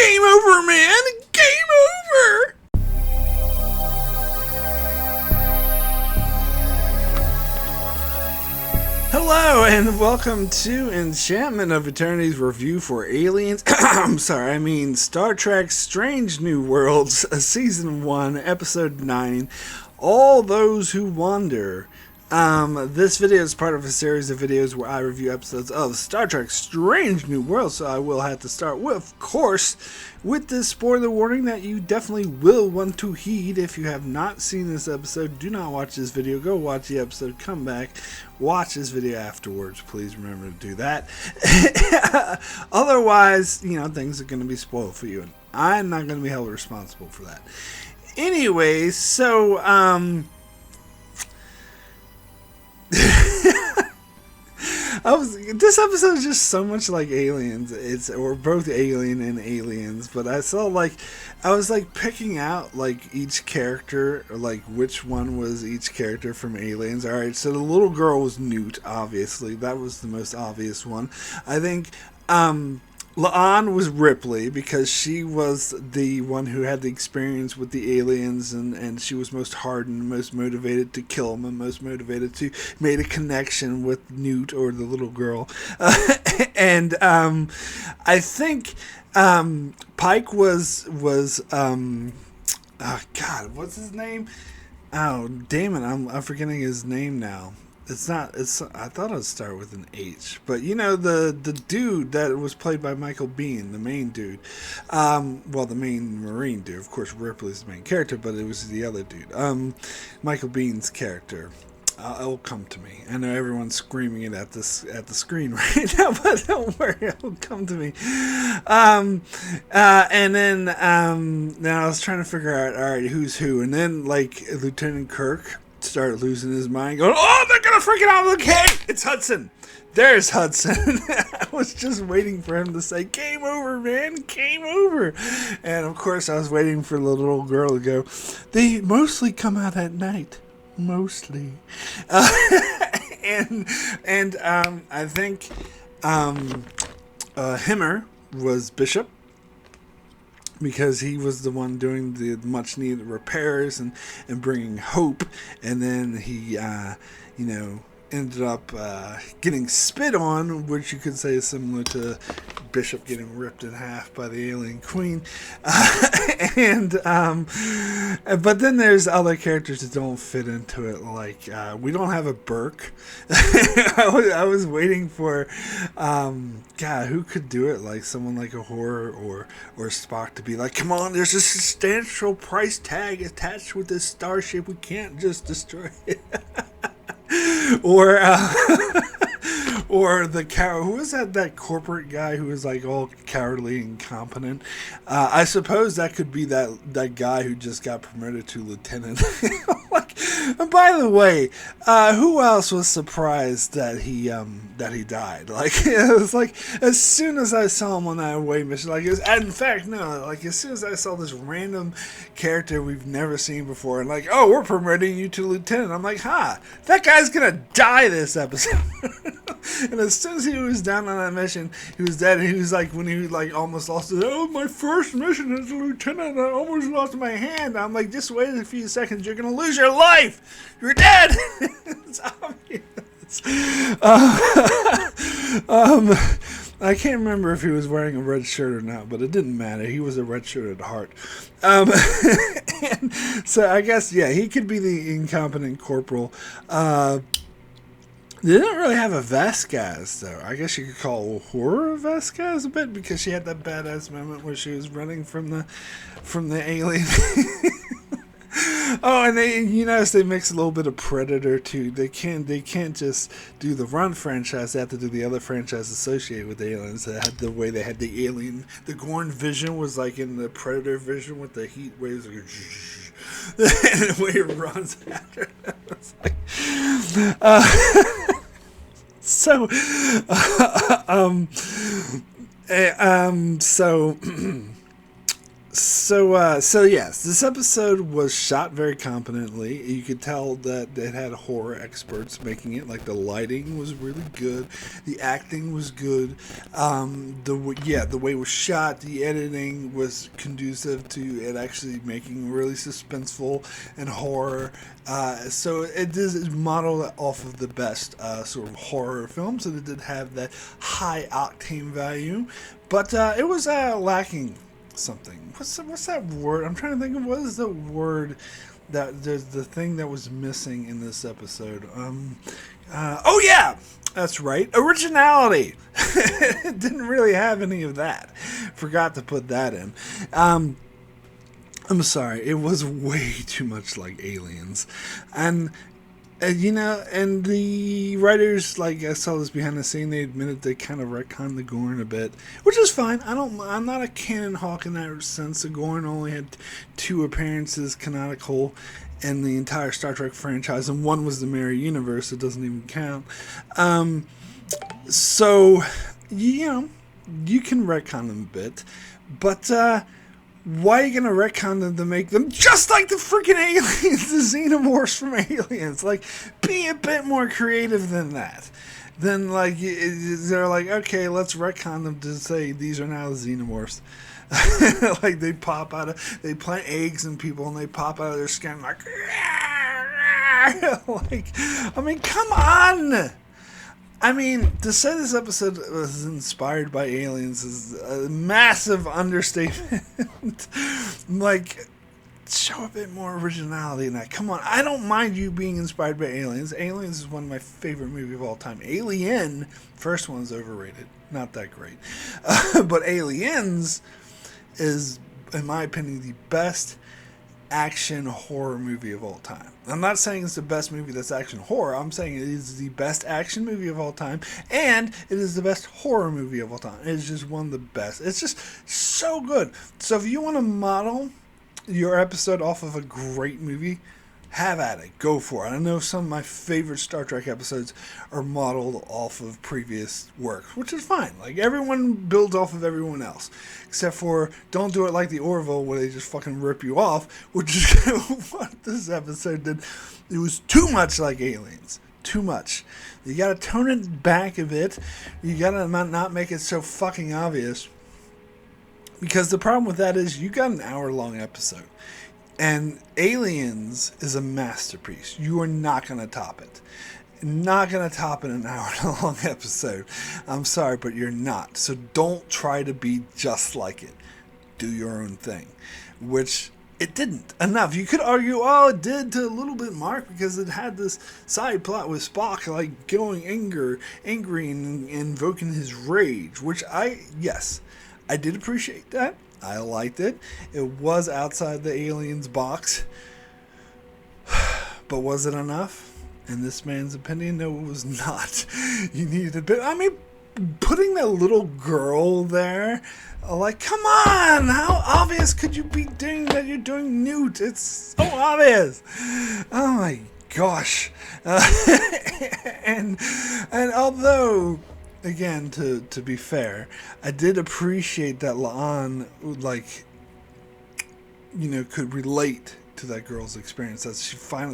Game over, man! Game over! Hello, and welcome to Enchantment of Eternity's review for Aliens. Star Trek Strange New Worlds, Season 1, Episode 9, All Those Who Wander. This video is part of a series of videos where I review episodes of Star Trek Strange New Worlds, so I will have to start with, of course, with this spoiler warning that you definitely will want to heed. If you have not seen this episode, do not watch this video. Go watch the episode, come back, watch this video afterwards. Please remember to do that. Otherwise, things are going to be spoiled for you, and I'm not going to be held responsible for that. Anyways, so, this episode is just so much like Aliens. We're both Alien and Aliens, but I was picking out each character, which one was each character from Aliens. Alright, so the little girl was Newt, obviously. That was the most obvious one. I think La'an was Ripley, because she was the one who had the experience with the aliens, and she was most hardened, most motivated to kill them, and most motivated to make a connection with Newt, or the little girl. And I think Pike was oh God, what's his name? Oh, damn it, I'm forgetting his name now. I thought it would start with an H, but the dude that was played by Michael Biehn, the main dude, the main Marine dude. Of course, Ripley's the main character, but it was the other dude, Michael Biehn's character. It'll come to me. I know everyone's screaming it at the screen right now, but don't worry, it'll come to me. And then now I was trying to figure out, all right, who's who, and then Lieutenant Kirk started losing his mind, going, "Oh, they're gonna freaking out! Look, hey, it's Hudson. There's Hudson." I was just waiting for him to say, "Game over, man, game over." And of course, I was waiting for the little girl to go, "They mostly come out at night, mostly." And I think Himmer was Bishop, because he was the one doing the much needed repairs and bringing hope, and then he ended up getting spit on, which you could say is similar to Bishop getting ripped in half by the alien queen. But then there's other characters that don't fit into it, we don't have a Burke. I was waiting for God, who could do it, someone like a Horror or Spock to be like, "Come on, there's a substantial price tag attached with this starship, we can't just destroy it." Or or the cow. Who was that corporate guy who was all cowardly and incompetent? I suppose that could be that guy who just got promoted to lieutenant. And by the way, who else was surprised that he died? It was as soon as I saw him on that away mission, in fact, no, as soon as I saw this random character we've never seen before, and "Oh, we're promoting you to lieutenant," I'm like, that guy's gonna die this episode. And as soon as he was down on that mission, he was dead. And he was when he almost lost it. "Oh, my first mission as a lieutenant, I almost lost my hand." I'm like, "Just wait a few seconds, you're gonna lose your life. You're dead." It's obvious. I can't remember if he was wearing a red shirt or not, but it didn't matter. He was a red shirt at heart. And so I guess, he could be the incompetent corporal. They didn't really have a Vasquez, though. I guess you could call Horror Vasquez a bit, because she had that badass moment where she was running from the alien. Oh, and you notice they mix a little bit of Predator too. They can't just do the Run franchise. They have to do the other franchise associated with aliens. They had the way they had the alien, the Gorn vision was in the Predator vision with the heat waves, and the way it runs after them. So yes, this episode was shot very competently. You could tell that it had horror experts making it. Like the lighting was really good, the acting was good. The way it was shot, the editing was conducive to it actually making really suspenseful and horror. So it is modeled off of the best sort of horror films, and it did have that high octane value, but it was lacking something. What's that word? I'm trying to think of what is the word that there's the thing that was missing in this episode. Oh yeah, that's right. Originality. It didn't really have any of that. Forgot to put that in. I'm sorry. It was way too much like Aliens, and and the writers, like I saw this behind the scene, they admitted they kind of retconned the Gorn a bit, which is fine. I'm not a canon hawk in that sense. The Gorn only had 2 appearances canonical in the entire Star Trek franchise, and one was the Mirror Universe. It doesn't even count. So you can retcon them a bit, but why are you gonna retcon them to make them just like the freaking aliens, the xenomorphs from Aliens? Like, be a bit more creative than that. Then, like, they're like, okay, let's retcon them to say these are now the xenomorphs. Like, they plant eggs in people and they pop out of their skin like, like, I mean, come on! I mean, to say this episode was inspired by aliens is a massive understatement. Like, show a bit more originality in that. Come on, I don't mind you being inspired by Aliens. Aliens is one of my favorite movies of all time. Alien, first one's overrated. Not that great. But Aliens is, in my opinion, the best action horror movie of all time. I'm not saying it's the best movie that's action horror. I'm saying it is the best action movie of all time, and it is the best horror movie of all time. It's just one of the best. It's just so good. So if you want to model your episode off of a great movie, have at it. Go for it. I know some of my favorite Star Trek episodes are modeled off of previous work, which is fine. Like, everyone builds off of everyone else. Except for, don't do it like the Orville where they just fucking rip you off, which is what this episode did. It was too much like Aliens. Too much. You gotta tone it back a bit. You gotta not make it so fucking obvious. Because the problem with that is you got an hour-long episode. And Aliens is a masterpiece. You are not going to top it. Not going to top it in an hour-long episode. I'm sorry, but you're not. So don't try to be just like it. Do your own thing. Which it didn't enough. You could argue, oh, it did to a little bit, Mark, because it had this side plot with Spock, like, going angry and invoking his rage. Which yes, I did appreciate that. I liked it. It was outside the Aliens box. But was it enough? In this man's opinion, no, it was not. You needed a bit. I mean, putting that little girl there, like, come on! How obvious could you be doing that you're doing Newt? It's so obvious. Oh my gosh. And although, again, to be fair, I did appreciate that La'an, like, could relate to that girl's experience. That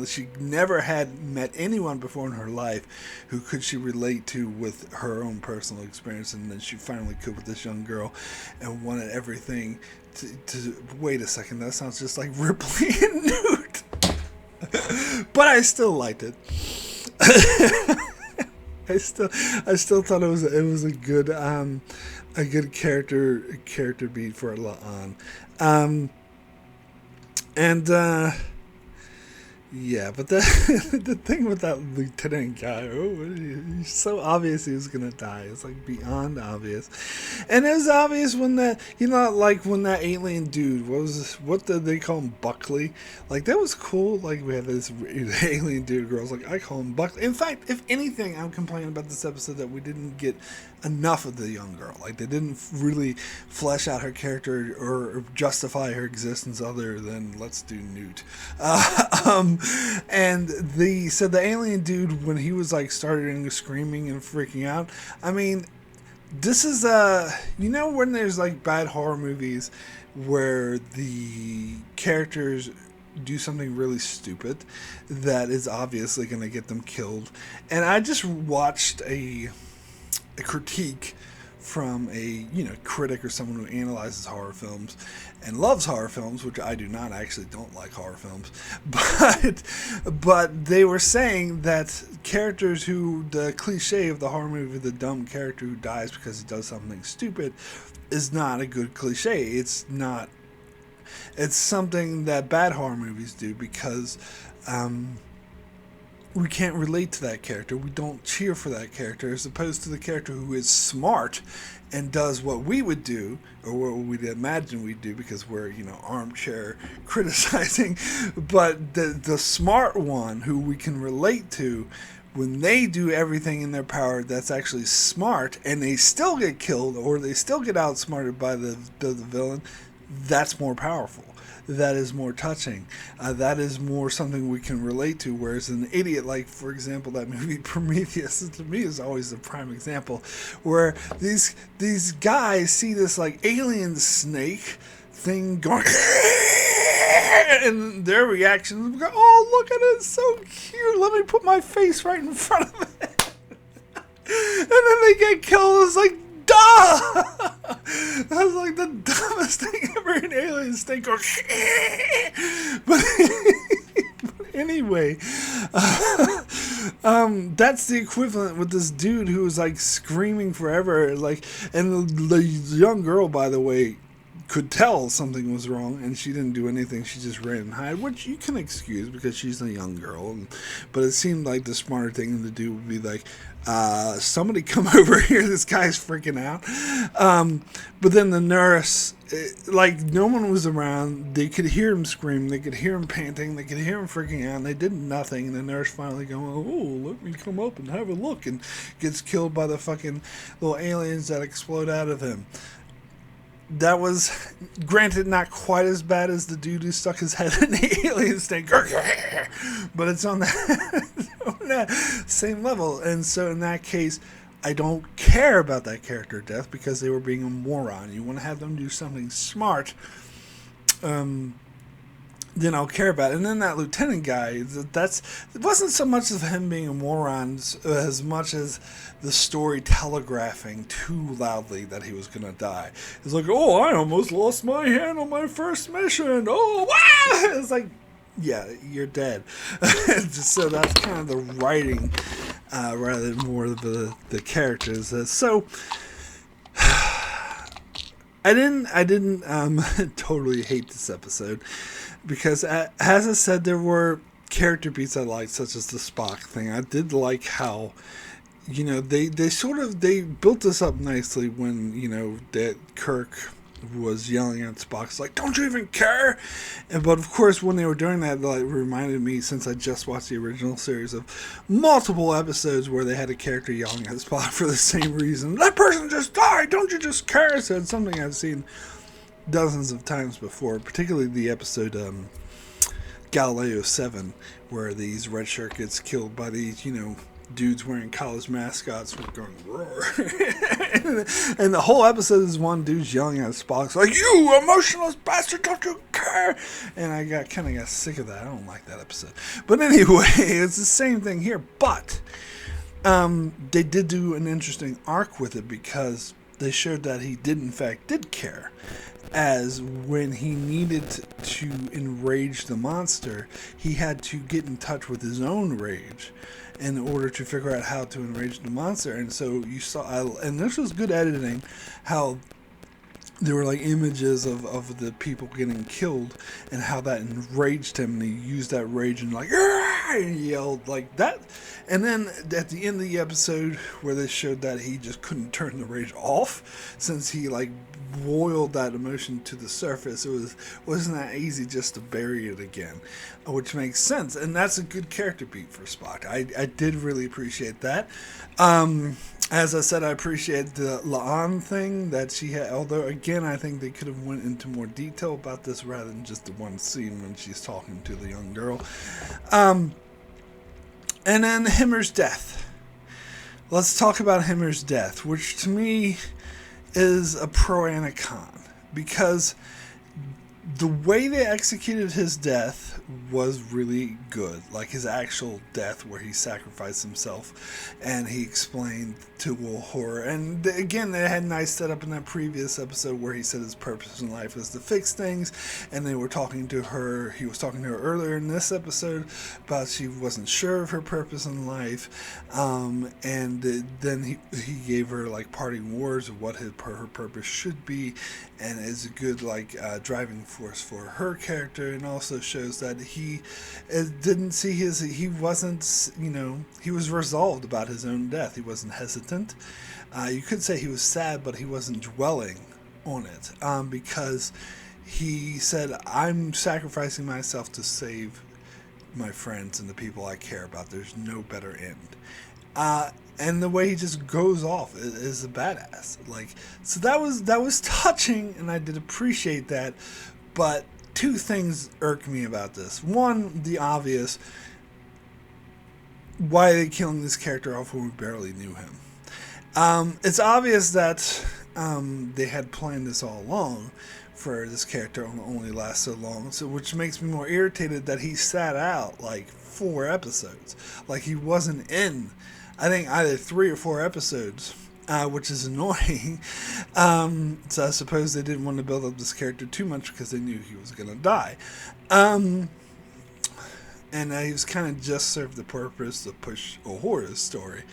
she never had met anyone before in her life who she relate to with her own personal experience, and then she finally could with this young girl, and wanted everything to wait a second, that sounds just like Ripley and Newt. But I still liked it. I still thought it was a good character beat for La'an. Yeah, but the thing with that lieutenant guy, he's so obvious he was gonna die. It's like beyond obvious, and it was obvious when that when that alien dude, what did they call him, Buckley? Like, that was cool. Like, we had this alien dude. Girls like, I call him Buckley. In fact, if anything, I'm complaining about this episode that we didn't get enough of the young girl. Like, they didn't really flesh out her character or justify her existence other than let's do Newt. And the alien dude, when he was like starting screaming and freaking out, I mean, This is you know when there's like bad horror movies where the characters do something really stupid that is obviously going to get them killed. And I just watched a critique from a critic or someone who analyzes horror films and loves horror films, which I do not. I actually don't like horror films, but they were saying that characters who the cliche of the horror movie, the dumb character who dies because he does something stupid, is not a good cliche. It's not. It's something that bad horror movies do because we can't relate to that character. We don't cheer for that character as opposed to the character who is smart and does what we would do or what we'd imagine we'd do because we're, armchair criticizing. But the smart one who we can relate to, when they do everything in their power that's actually smart and they still get killed or they still get outsmarted by the villain, that's more powerful. That is more touching. That is more something we can relate to. Whereas an idiot, like for example, that movie Prometheus, to me is always a prime example, where these guys see this like alien snake thing going, and their reaction is go, "Oh, look at it, it's so cute. Let me put my face right in front of it," and then they get killed. It's like, duh! That was like the dumbest thing ever in Alien Snake going, but anyway, that's the equivalent with this dude who was like screaming forever, like, and the young girl, by the way, could tell something was wrong, and she didn't do anything. She just ran and hid, which you can excuse because she's a young girl. But it seemed like the smarter thing to do would be like, somebody come over here. This guy's freaking out. But then the nurse, like no one was around. They could hear him scream. They could hear him panting. They could hear him freaking out. And they did nothing. And the nurse finally going, "Oh, let me come up and have a look," and gets killed by the fucking little aliens that explode out of him. That was, granted, not quite as bad as the dude who stuck his head in the alien snake, but it's on that same level. And so in that case, I don't care about that character death because they were being a moron. You want to have them do something smart, then I'll care about it. And then that lieutenant guy, it wasn't so much of him being a moron as much as the story telegraphing too loudly that he was going to die. It's like, "Oh, I almost lost my hand on my first mission. Oh, wow!" It's like, yeah, you're dead. So that's kind of the writing rather than more of the characters. So I didn't totally hate this episode. Because, as I said, there were character beats I liked, such as the Spock thing. I did like how, they built this up nicely when, that Kirk was yelling at Spock. It's like, "Don't you even care?" But, of course, when they were doing that, it reminded me, since I just watched the original series, of multiple episodes where they had a character yelling at Spock for the same reason. "That person just died! Don't you just care?" So it's something I've seen dozens of times before, particularly the episode Galileo 7, where these red shirt gets killed by these, dudes wearing college mascots going roar. and the whole episode is one dude's yelling at Spock, like, "You emotionless bastard, don't you care?" And I kind of got sick of that. I don't like that episode. But anyway, it's the same thing here. But they did do an interesting arc with it because they showed that he did care. As when he needed to enrage the monster, he had to get in touch with his own rage in order to figure out how to enrage the monster. And so you saw, and this was good editing, how there were like images of the people getting killed and how that enraged him, and he used that rage and like, "Argh!" and he yelled like that. And then at the end of the episode where they showed that he just couldn't turn the rage off since he like boiled that emotion to the surface, wasn't that easy just to bury it again, which makes sense. And that's a good character beat for Spock. I did really appreciate that. As I said, I appreciate the La'an thing that she had, although again I think they could have went into more detail about this rather than just the one scene when she's talking to the young girl. And then Hermans Death. let's talk about Hermans Death, which to me is a pro and a con, because the way they executed his death was really good. Like his actual death, where he sacrificed himself, and he explained to Uhura. And again, they had a nice setup in that previous episode where he said his purpose in life is to fix things, and they were talking to her. He was talking to her earlier in this episode about she wasn't sure of her purpose in life, and then he gave her like parting words of what her purpose should be, and is a good like driving force for her character, and also shows that he didn't see he wasn't, he was resolved about his own death. He wasn't hesitant. You could say he was sad, but he wasn't dwelling on it, because he said, I'm sacrificing myself to save my friends and the people I care about. There's no better end. And the way he just goes off is a badass. Like, so that was touching, and I did appreciate that. But two things irk me about this. One, the obvious. Why are they killing this character off when we barely knew him? It's obvious that they had planned this all along for this character to only last so long. So, which makes me more irritated that he sat out like 4 episodes. Like he wasn't in, I think, either 3 or 4 episodes. Which is annoying. So I suppose they didn't want to build up this character too much because they knew he was going to die. And he was kind of just served the purpose to push Uhura's story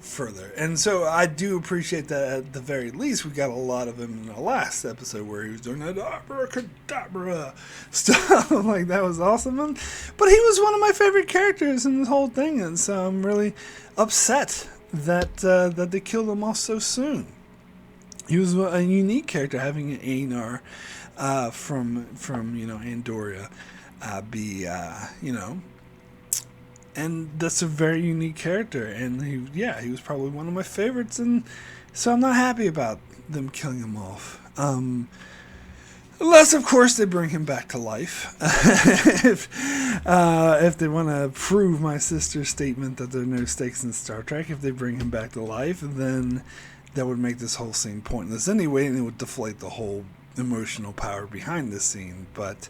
further. And so I do appreciate that at the very least we got a lot of him in the last episode where he was doing that abracadabra stuff. Like, that was awesome. But he was one of my favorite characters in this whole thing, and so I'm really upset that they killed him off so soon. He was a unique character, having an Anar from Andoria and that's a very unique character, and he was probably one of my favorites, and so I'm not happy about them killing him off. Unless, of course, they bring him back to life. If they want to prove my sister's statement that there are no stakes in Star Trek, if they bring him back to life, then that would make this whole scene pointless anyway, and it would deflate the whole emotional power behind this scene. But,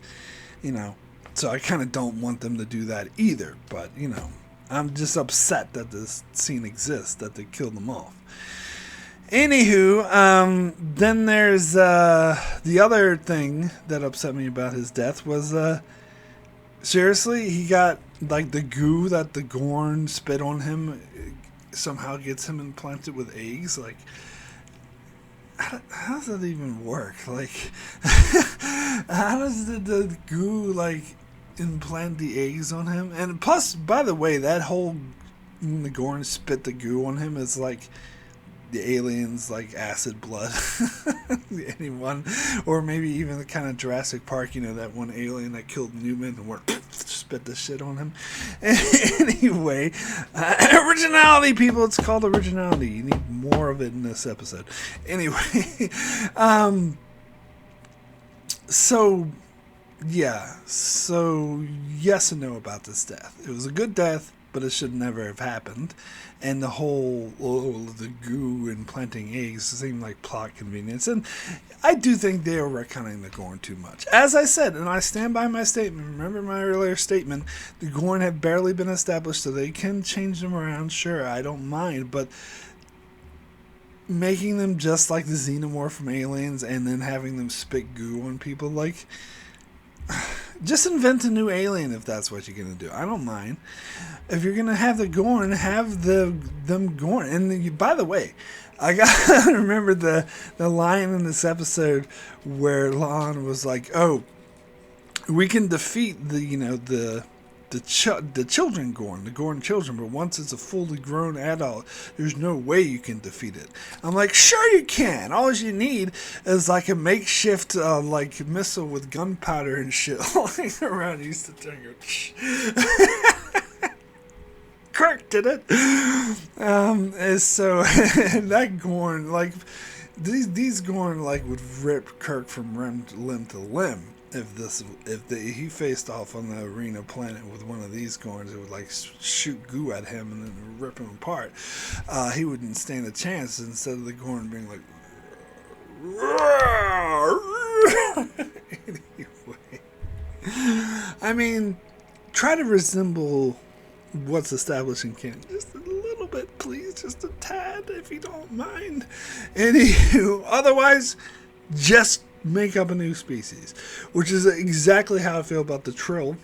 so I kind of don't want them to do that either. But, I'm just upset that this scene exists, that they killed him off. Anywho, then there's the other thing that upset me about his death was, seriously, he got, like, the goo that the Gorn spit on him somehow gets him implanted with eggs. Like, how does that even work? Like, how does the goo, like, implant the eggs on him? And plus, by the way, that whole, when the Gorn spit the goo on him is like the aliens, like acid blood. Anyone, or maybe even the kind of Jurassic Park, that one alien that killed Newman and spit the shit on him. Anyway, originality, people. It's called originality. You need more of it in this episode. Anyway, so yes and no about this death. It was a good death, but it should never have happened. And the whole, the goo and planting eggs seemed like plot convenience. And I do think they are retconning the Gorn too much. As I said, and I stand by my statement, remember my earlier statement, the Gorn have barely been established, so they can change them around, sure, I don't mind, but making them just like the Xenomorph from Aliens and then having them spit goo on people, like, just invent a new alien if that's what you're going to do. I don't mind. If you're going to have the Gorn, have them Gorn. And by the way, I got to remember the line in this episode where Lon was like, "Oh, we can defeat the children Gorn, the Gorn children, but once it's a fully grown adult, there's no way you can defeat it." I'm like, sure you can. All you need is like a makeshift like missile with gunpowder and shit lying around. You used to turn your Kirk did it. So that Gorn, like these Gorn, like would rip Kirk from limb to limb. if he faced off on the arena planet with one of these Gorns, it would like shoot goo at him and then rip him apart. He wouldn't stand a chance. Instead of the Gorn being like, anyway, I mean, try to resemble what's established in canon just a little bit, please, just a tad, if you don't mind. Anywho, otherwise, just make up a new species, which is exactly how I feel about the Trill,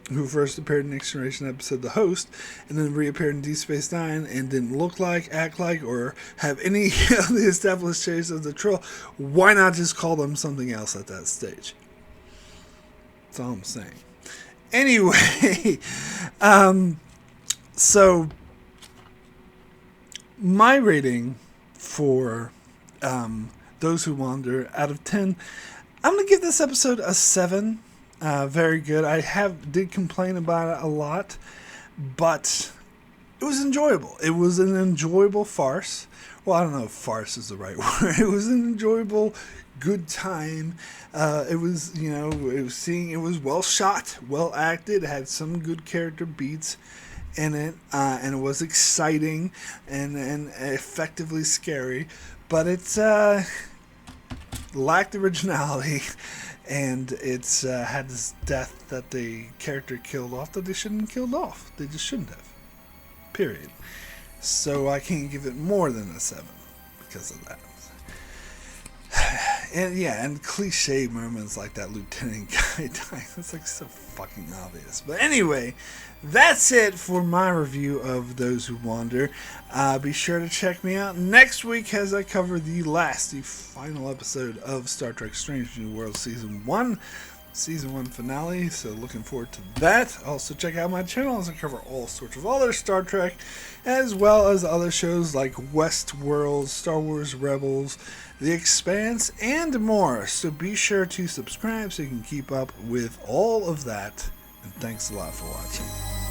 who first appeared in Next Generation episode The Host, and then reappeared in Deep Space Nine and didn't look like, act like, or have any of the established traits of the Trill. Why not just call them something else at that stage? That's all I'm saying. Anyway, so my rating for Those Who Wander out of 10, I'm going to give this episode a 7. Very good. I did complain about it a lot, but it was enjoyable. It was an enjoyable farce. Well, I don't know if farce is the right word. It was an enjoyable, good time. It was, it was well shot, well acted. It had some good character beats in it, and it was exciting and effectively scary. But it's lacked originality, and it's had this death that the character killed off that they shouldn't have killed off. They just shouldn't have. Period. So I can't give it more than a 7 because of that. And cliche moments like that lieutenant guy dying. It's like so fucking obvious. But anyway, that's it for my review of Those Who Wander. Be sure to check me out next week as I cover the final episode of Star Trek Strange New Worlds Season 1 finale, so looking forward to that. Also check out my channel as I cover all sorts of other Star Trek, as well as other shows like Westworld, Star Wars Rebels, The Expanse, and more. So be sure to subscribe so you can keep up with all of that, and thanks a lot for watching.